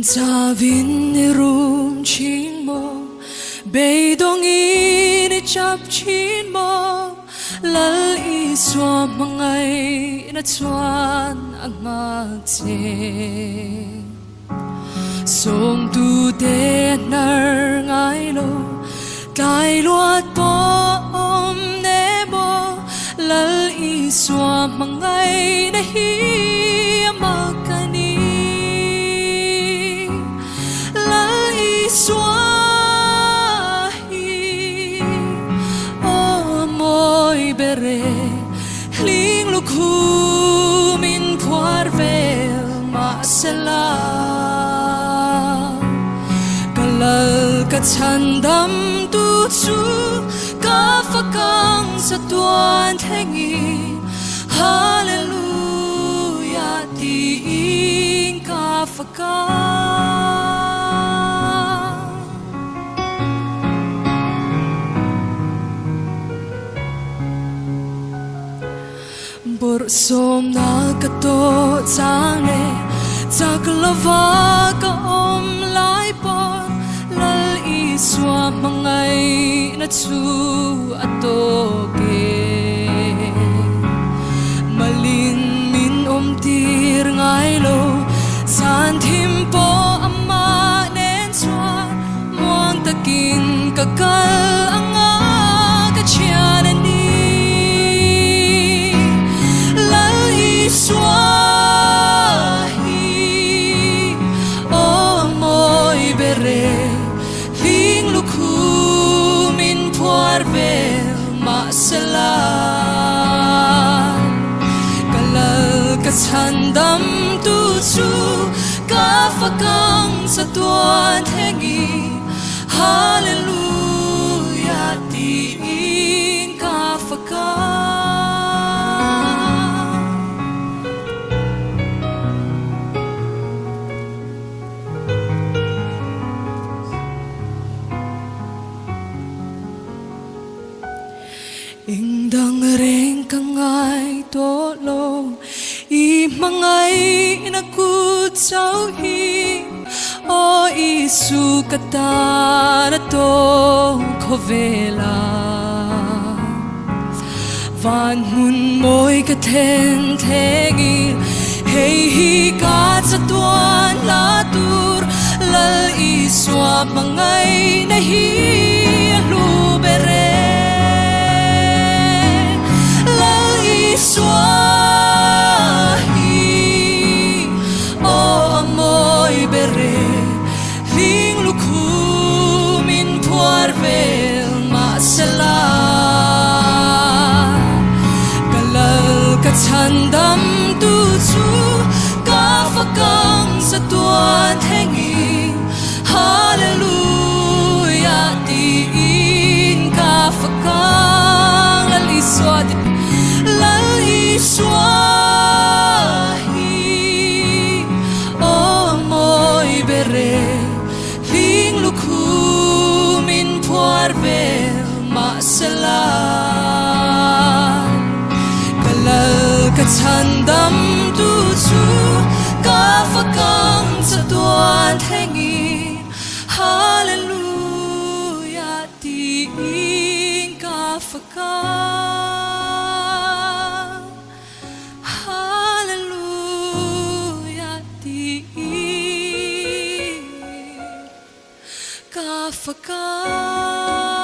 Sa vin ni rum chin mo Bay dong in I chap chin mo Lal I swa mangay na chuan ang magse Som tu te nar ngai lo Kai luat po om nebo Lal I swa mangay na hi magkani Lal I swahi O moy bere Ling lukhu min puarvel masela Kalal kachandam tu chu Kafakang sa tuan tengi Hallelujah Tiing kafakang Borsom na kato Zane Zaglava ka om lai por Lal iswa mangay na tu atoge Malin min om tir ngay lo San tim po ama nen swa Muang takin kakal ang kacyanan ni Lal iswahi O moy bere Ling lukhu min puarvel masalan Kalal kachandam tu chu Kafakang sa tuan tengi Hallelujah Tiing kafakang Indang reng kangay tolo I mangay inakut sao hi O isu katana to kovela Van mun moy katen tengi Hey hi kat sa tuan latur Lal iswa mangay nahi alubere Swahi O amoy bere Ling lukhu min puarvel masalan Kalal kachandam tu chu Kafakang sa tuan tengi Hallelujah Tiing kafakang laliswat Lal iswahi O moy bere Ling lukhu min puarvel masalan Kalal kachandam tu chu Kafakang sa tuan tengi Hallelujah Tiing kafakang Kafakang